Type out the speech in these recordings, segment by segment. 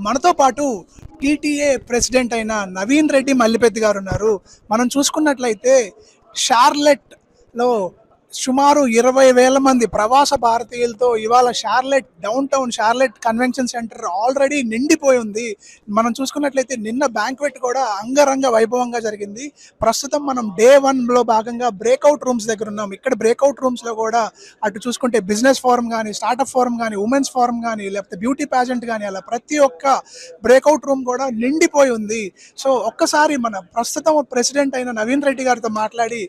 మనతో పాటు TTA president అయిన నవీన్ రెడ్డి మల్లిపెద్ది గారు ఉన్నారు. మనం చూసుకున్నట్లయితే షార్లెట్లో సుమారు 20,000 మంది ప్రవాస భారతీయులతో ఇవాళ down town Charlotte convention centre already నిండిపోయి ఉంది. మనం చూసుకున్నట్లయితే నిన్న బ్యాంక్వెట్ కూడా అంగరంగ వైభవంగా జరిగింది. ప్రస్తుతం మనం డే 1లో భాగంగా బ్రేక్అవుట్ రూమ్స్ దగ్గర ఉన్నాం. ఇక్కడ బ్రేక్అవుట్ రూమ్స్లో కూడా అటు చూసుకుంటే బిజినెస్ ఫోరం కానీ, స్టార్టప్ ఫోరం కానీ, ఉమెన్స్ ఫోరం కానీ, లేకపోతే బ్యూటీ ప్యాజెంట్ కానీ, అలా ప్రతి ఒక్క బ్రేక్అవుట్ రూమ్ కూడా నిండిపోయి ఉంది. సో ఒక్కసారి మన ప్రస్తుతం ప్రెసిడెంట్ అయిన నవీన్ రెడ్డి గారితో మాట్లాడి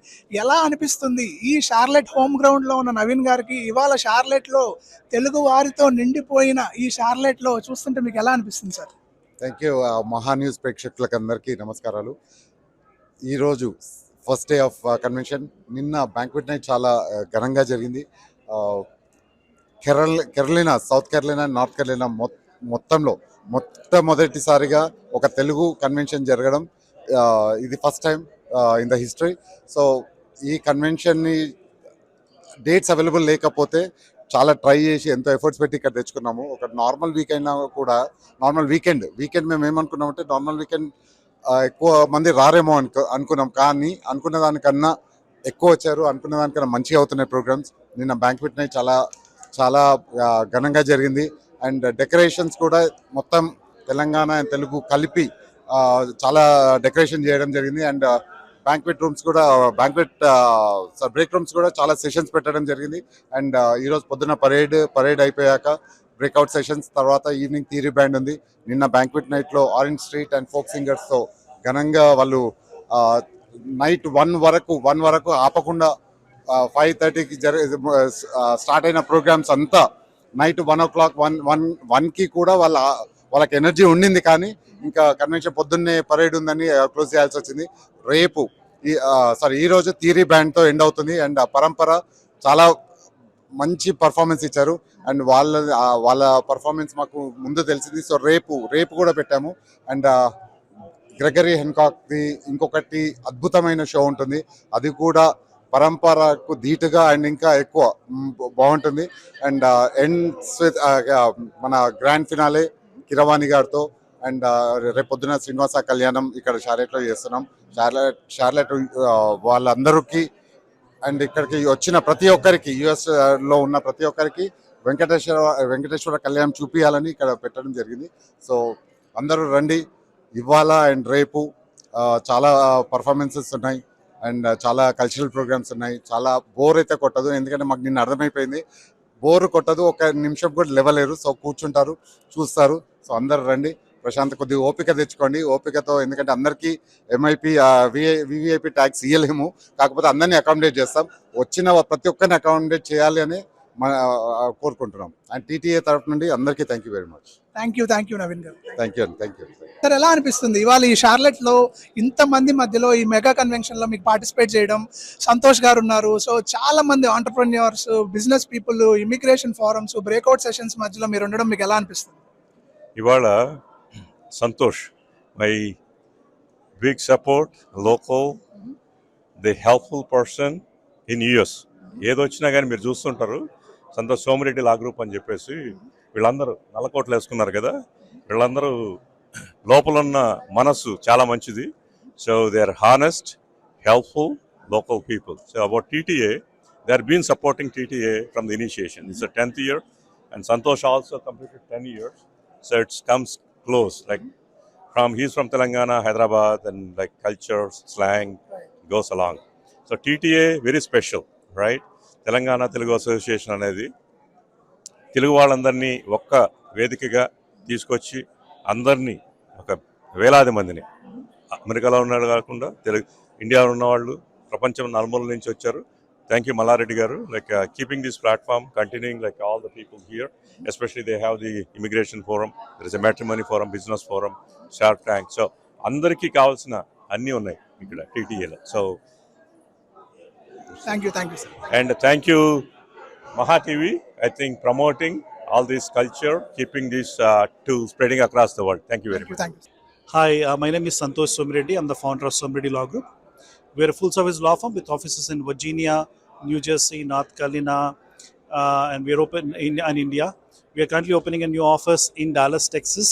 ఎలా అనిపిస్తుంది ఈ షార్లెట్ హోమ్ గ్రౌండ్ లో ఉన్న నవీన్ గారికి ఇవాళ షార్లెట్ లో తెలుగు వారితో నిండిపోయిన ఈ షార్లెట్ లో చూస్తుంటే మీకు ఎలా అనిపిస్తుంది సార్? Thank you. మహా న్యూస్ ప్రేక్షకులకు అందరికీ నమస్కారాలు. ఈరోజు ఫస్ట్ డే ఆఫ్ కన్వెన్షన్. నిన్న బ్యాంక్వెట్ నైట్ చాలా ఘనంగా జరిగింది. కెరళినా, సౌత్ కెరళినా, నార్త్ కెరళినా మొత్తంలో మొట్టమొదటిసారిగా ఒక తెలుగు కన్వెన్షన్ జరగడం ఇది first time in the history. So ఈ కన్వెన్షన్ని డేట్స్ అవైలబుల్ లేకపోతే చాలా ట్రై చేసి ఎంతో ఎఫర్ట్స్ పెట్టి ఇక్కడ తెచ్చుకున్నాము. ఒక నార్మల్ వీక్ అయినా కూడా, నార్మల్ వీకెండ్ మేము ఏమనుకున్నామంటే నార్మల్ వీకెండ్ ఎక్కువ మంది రారేమో అనుకున్నాం. కానీ అనుకున్న దానికన్నా ఎక్కువ వచ్చారు. అనుకున్న దానికన్నా మంచిగా అవుతున్నాయి ప్రోగ్రామ్స్. నిన్న బ్యాంక్వెట్ నైట్ చాలా చాలా ఘనంగా జరిగింది. అండ్ డెకరేషన్స్ కూడా మొత్తం తెలంగాణ అండ్ తెలుగు కలిపి చాలా డెకరేషన్ చేయడం జరిగింది. అండ్ బ్యాంక్వెట్ రూమ్స్ కూడా బ్రేక్ రూమ్స్ కూడా చాలా సెషన్స్ పెట్టడం జరిగింది. అండ్ ఈరోజు పొద్దున్న పరేడ్ అయిపోయాక బ్రేక్అవుట్ సెషన్స్, తర్వాత ఈవినింగ్ థియరీ బ్యాండ్ ఉంది. నిన్న బ్యాంక్వెట్ నైట్లో ఆరెంజ్ స్ట్రీట్ అండ్ ఫోక్ సింగర్స్తో ఘనంగా వాళ్ళు నైట్ 1 వరకు ఆపకుండా 5:30కి స్టార్ట్ అయిన ప్రోగ్రామ్స్ అంతా నైట్ 1 o'clock 1కి కూడా వాళ్ళకి ఎనర్జీ ఉండింది. కానీ ఇంకా కన్వెన్షన్ పొద్దున్నే పరేడ్ ఉందని క్లోజ్ చేయాల్సి వచ్చింది. ఈరోజు థియరీ బ్యాండ్తో ఎండ్ అవుతుంది. అండ్ పరంపర చాలా మంచి పర్ఫార్మెన్స్ ఇచ్చారు. అండ్ వాళ్ళ పర్ఫార్మెన్స్ మాకు ముందు తెలిసింది. సో రేపు కూడా పెట్టాము. అండ్ గ్రెగరీ హెన్కాక్ది ఇంకొకటి అద్భుతమైన షో ఉంటుంది. అది కూడా పరంపరకు ధీటుగా అండ్ ఇంకా ఎక్కువ బాగుంటుంది. అండ్ ఎండ్స్ విత్ మన గ్రాండ్ ఫినాలే కిరవాణి గారితో. అండ్ రేపు పొద్దున శ్రీనివాస కళ్యాణం ఇక్కడ షార్లెట్లో చేస్తున్నాం. షార్లెట్ వాళ్ళందరికీ అండ్ ఇక్కడికి వచ్చిన ప్రతి ఒక్కరికి, యుఎస్లో ఉన్న ప్రతి ఒక్కరికి వెంకటేశ్వర కళ్యాణం చూపించాలని ఇక్కడ పెట్టడం జరిగింది. సో అందరూ రండి. ఇవాళ అండ్ రేపు చాలా పర్ఫార్మెన్సెస్ ఉన్నాయి అండ్ చాలా కల్చరల్ ప్రోగ్రామ్స్ ఉన్నాయి. చాలా బోర్ అయితే కొట్టదు, ఎందుకంటే మాకు నిన్న అర్థమైపోయింది. బోర్ కొట్టదు, ఒక నిమిషం కూడా లేవలేరు. సో కూర్చుంటారు, చూస్తారు. సో అందరు రండి. ప్రశాంత్ కొద్దిగా ఓపిక తెచ్చుకోండి. ఓపికతో, ఎందుకంటే అందరికీ ఎంఐపి వివిఐపి ట్యాక్స్ ఇవ్వలేము. కాకపోతే అందరినీ అకామిడేట్ చేస్తాం. వచ్చిన ప్రతి ఒక్కరిని అకామిడేట్ చేయాలి అని కోరుకుంటున్నాం. అండ్ టీటీఏ తరఫు నుండి అందరికీ thank you very much. Thank you Naveen garu. Thank you. Sir, ఎలా అనిపిస్తుంది ఇవాళ ఈ షార్లెట్ లో ఇంతమంది మధ్యలో ఈ మెగా కన్వెన్షన్ లో మీకు పార్టిసిపేట్ చేయడం? సంతోష్ గారు ఉన్నారు. సో చాలా మంది entrepreneurs, business people, immigration forums, breakout sessions మధ్యలో మీరు ఉండడం మీకు ఎలా అనిపిస్తుంది? ఇవాళ Santosh, my big support, local, the helpful person in US. ఏదొచ్చినా కానీ మీరు చూస్తుంటారు, సంతోష్ సోమిరెడ్డి లా గ్రూప్ అని చెప్పేసి వీళ్ళందరూ నల్లకోట్లు వేసుకున్నారు కదా, వీళ్ళందరూ లోపల ఉన్న మనస్సు చాలా మంచిది. So they are honest, helpful, local people. So about TTA, they are been supporting TTA from the initiation. It's the 10th year, and Santosh also completed 10 years. So it comes close. Like he's from Telangana, Hyderabad, and like culture, slang goes along. So TTA very special, right? Telangana Telugu Association అనేది తెలుగు వాళ్ళందరినీ ఒక్క వేదికగా తీసుకొచ్చి అందరినీ, ఒక వేలాది మందిని, అమెరికాలో ఉన్నాడు కాకుండా ఇండియాలో ఉన్నవాళ్ళు, ప్రపంచం నలుమూల నుంచి వచ్చారు. Thank you, Mallareddy garu, like keeping this platform continuing, like all the people here, especially they have the immigration forum, there is a matrimony forum, business forum, Shark Tank. So andariki kavalsina anni unnai ikkada TTA lo. So thank you sir. And thank you Maha TV, I think promoting all this culture, keeping this to spreading across the world. Thank you very much. Thank you. Hi, my name is Santosh Somireddy. I'm the founder of Somireddy Law Group. We are a full-service law firm with offices in Virginia, New Jersey, North Carolina, and we are open in India. We are currently opening a new office in Dallas, Texas,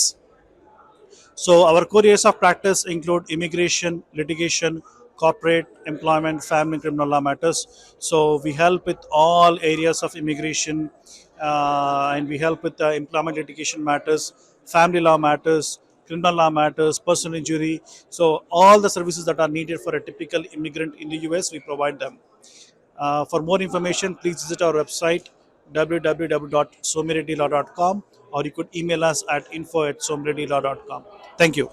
So our core areas of practice include immigration, litigation, corporate, employment, family, and criminal law matters. So we help with all areas of immigration, and we help with employment litigation matters, family law matters, criminal law matters, personal injury. So all the services that are needed for a typical immigrant in the US, we provide them. For more information, please visit our website www.somireddylaw.com, or you could email us at info@somireddylaw.com. Thank you.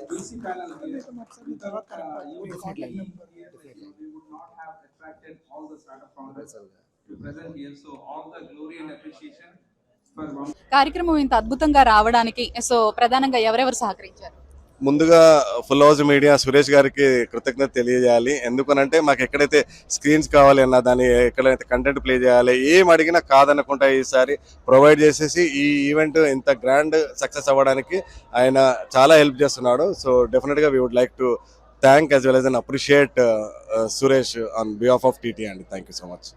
VC panel here. Without you contact number, we would not have attracted all the startup founders to present here. So all the glory and appreciation for one. కార్యక్రమం ఇంత అద్భుతంగా రావడానికి so ప్రధానంగా ఎవరెవరు సహకరించారు? ముందుగా full house media Suresh గారికి కృతజ్ఞత తెలియజేయాలి. ఎందుకనంటే మాకు ఎక్కడైతే స్క్రీన్స్ కావాలి అన్న దాన్ని ఎక్కడైతే కంటెంట్ ప్లే చేయాలి ఏం అడిగినా కాదనకుండా ఈసారి ప్రొవైడ్ చేసేసి ఈ ఈవెంట్ ఇంత గ్రాండ్ సక్సెస్ అవ్వడానికి ఆయన చాలా హెల్ప్ చేస్తున్నాడు. సో డెఫినెట్గా we would like to thank as well as and appreciate Suresh on behalf of TT అండి. Thank you so much.